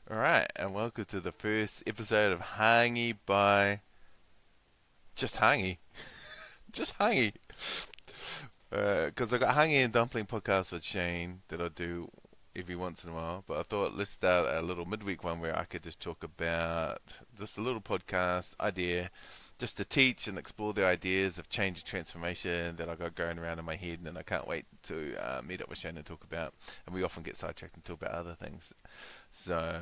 Alright, and welcome to the first episode of Hangi by just Hangi. Just Hangi. Because I got Hangi and Dumpling podcast with Shane that I do every once in a while. But I thought let's start a little midweek one where I could just talk about just a little podcast idea just to teach and explore the ideas of change and transformation that I got going around in my head, and I can't wait to meet up with Shane and talk about. And we often get sidetracked and talk about other things. So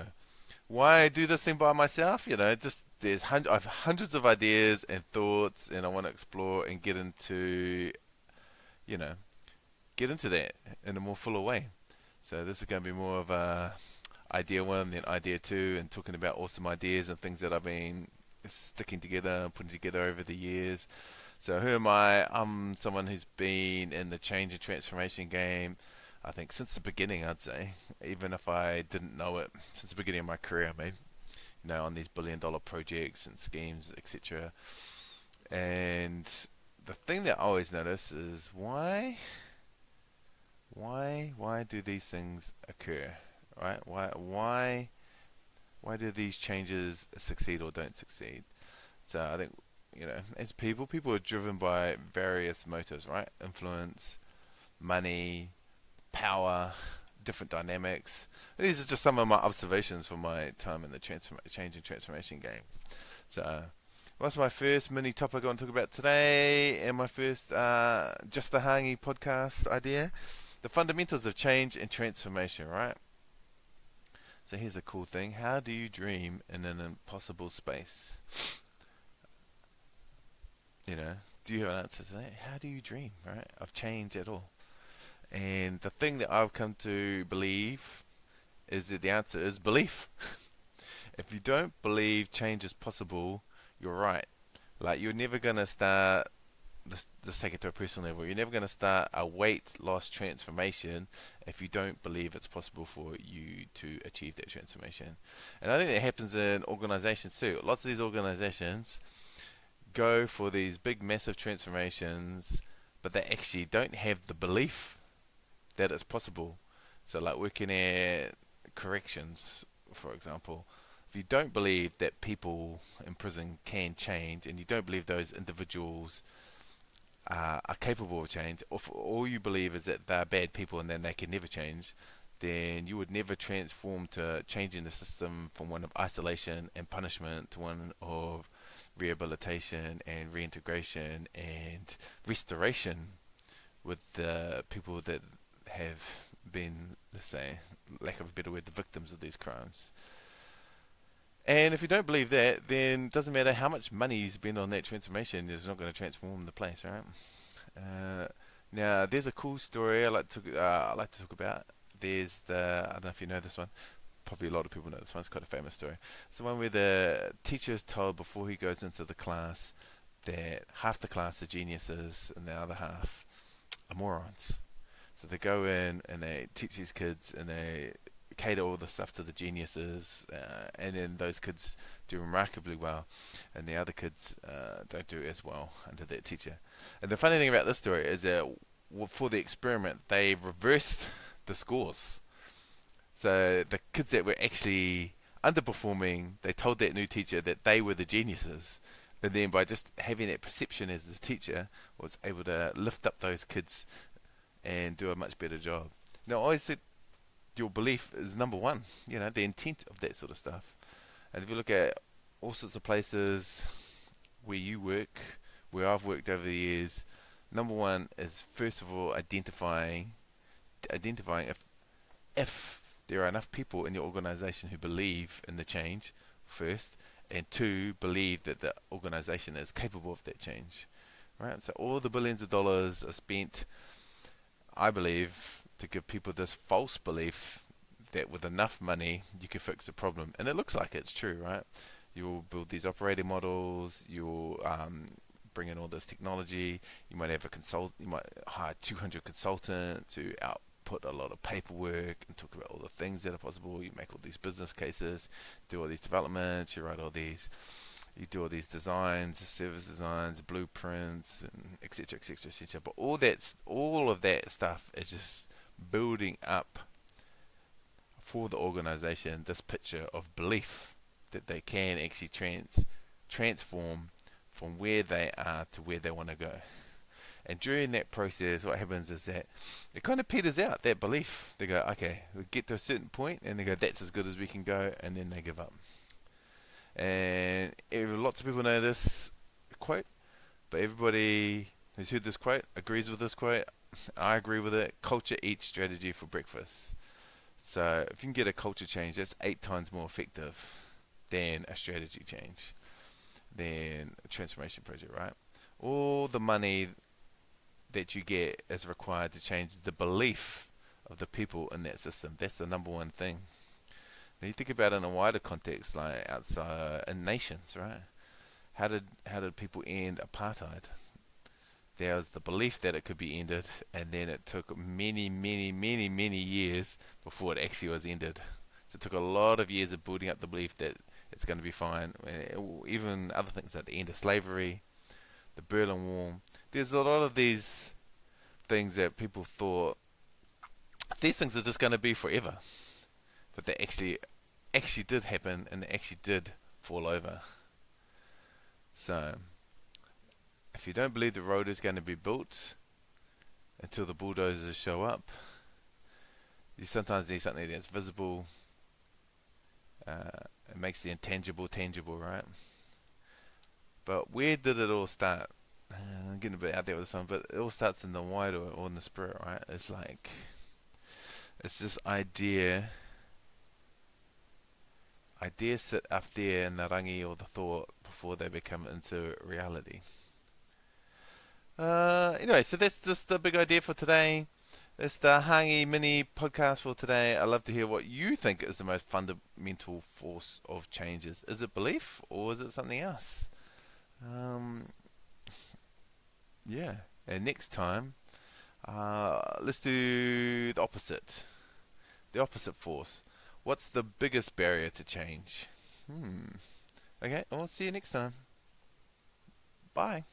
why do this thing by myself? Just I've hundreds of ideas and thoughts, and I want to explore and you know, get into that in a more fuller way. So this is going to be more of a idea one, then idea two, and talking about awesome ideas and things that I've been sticking together and putting together over the years. So who am I? I'm someone who's been in the change and transformation game, I think since the beginning, I'd say, even if I didn't know it, since the beginning of my career, I mean, on these billion-dollar projects and schemes, etc. And the thing that I always notice is why do these things occur, right? Why do these changes succeed or don't succeed? So I think as people are driven by various motives, right? Influence, money, power, different dynamics. These are just some of my observations from my time in the change and transformation game. So, what's my first mini topic I want to talk about today, and my first Just the Hangi podcast idea? The fundamentals of change and transformation, right? So here's a cool thing. How do you dream in an impossible space? You know, do you have an answer to that? How do you dream, right, of change at all? And the thing that I've come to believe is that the answer is belief. If you don't believe change is possible, you're right. Like, you're never going to start, let's take it to a personal level, you're never going to start a weight loss transformation if you don't believe it's possible for you to achieve that transformation. And I think that happens in organizations too. Lots of these organizations go for these big, massive transformations, but they actually don't have the belief that it's possible. So, like working at corrections, for example, if you don't believe that people in prison can change, and you don't believe those individuals are capable of change, or if all you believe is that they're bad people and then they can never change, then you would never transform to changing the system from one of isolation and punishment to one of rehabilitation and reintegration and restoration with the people that have been, let's say, lack of a better word, the victims of these crimes. And if you don't believe that, then it doesn't matter how much money you spend on that transformation, it's not going to transform the place, right? Uh, Now, there's a cool story I like to talk about. There's I don't know if you know this one. Probably a lot of people know this one. It's quite a famous story. It's the one where the teacher is told before he goes into the class that half the class are geniuses and the other half are morons. So they go in and they teach these kids and they cater all the stuff to the geniuses, and then those kids do remarkably well, and the other kids don't do as well under that teacher. And the funny thing about this story is that for the experiment, they reversed the scores. So the kids that were actually underperforming, they told that new teacher that they were the geniuses, and then by just having that perception as the teacher, was able to lift up those kids and do a much better job. Now, I always said your belief is number one, the intent of that sort of stuff. And if you look at all sorts of places where you work, where I've worked over the years, number one is first of all identifying if there are enough people in your organization who believe in the change first, and two, believe that the organization is capable of that change. Right? So all the billions of dollars are spent, I believe, to give people this false belief that with enough money you can fix the problem. And it looks like it's true, right? You'll build these operating models, you'll bring in all this technology, you might you might hire 200 consultants to output a lot of paperwork and talk about all the things that are possible. You make all these business cases, do all these developments, you write all these, you do all these designs, service designs, blueprints, and etc., etc., etc. But all of that stuff is just building up for the organization this picture of belief that they can actually transform from where they are to where they want to go. And during that process, what happens is that it kind of peters out, that belief. They go, okay, we get to a certain point, and they go, that's as good as we can go, and then they give up. And lots of people know this quote, but everybody who's heard this quote agrees with this quote. I agree with it. Culture eats strategy for breakfast. So if you can get a culture change, that's 8 times more effective than a strategy change, than a transformation project, right? All the money that you get is required to change the belief of the people in that system. That's the number one thing. Now you think about it in a wider context, like outside in nations, right? How did people end apartheid? There was the belief that it could be ended, and then it took many, many, many, many years before it actually was ended. So it took a lot of years of building up the belief that it's going to be fine. Even other things like the end of slavery, the Berlin Wall. There's a lot of these things that people thought these things are just going to be forever, but they actually did happen, and they actually did fall over. So if you don't believe the road is going to be built until the bulldozers show up, you sometimes need something that's visible. It makes the intangible tangible, right? But where did it all start? I'm getting a bit out there with this one, but it all starts in the wider or in the spirit, right? It's this ideas sit up there in the rangi or the thought before they become into reality. Anyway, so that's just the big idea for today. It's the Hangi mini podcast for today. I'd love to hear what you think is the most fundamental force of changes. Is it belief or is it something else? Um, yeah. And next time, let's do the opposite. The opposite force. What's the biggest barrier to change? Okay, I'll see you next time. Bye.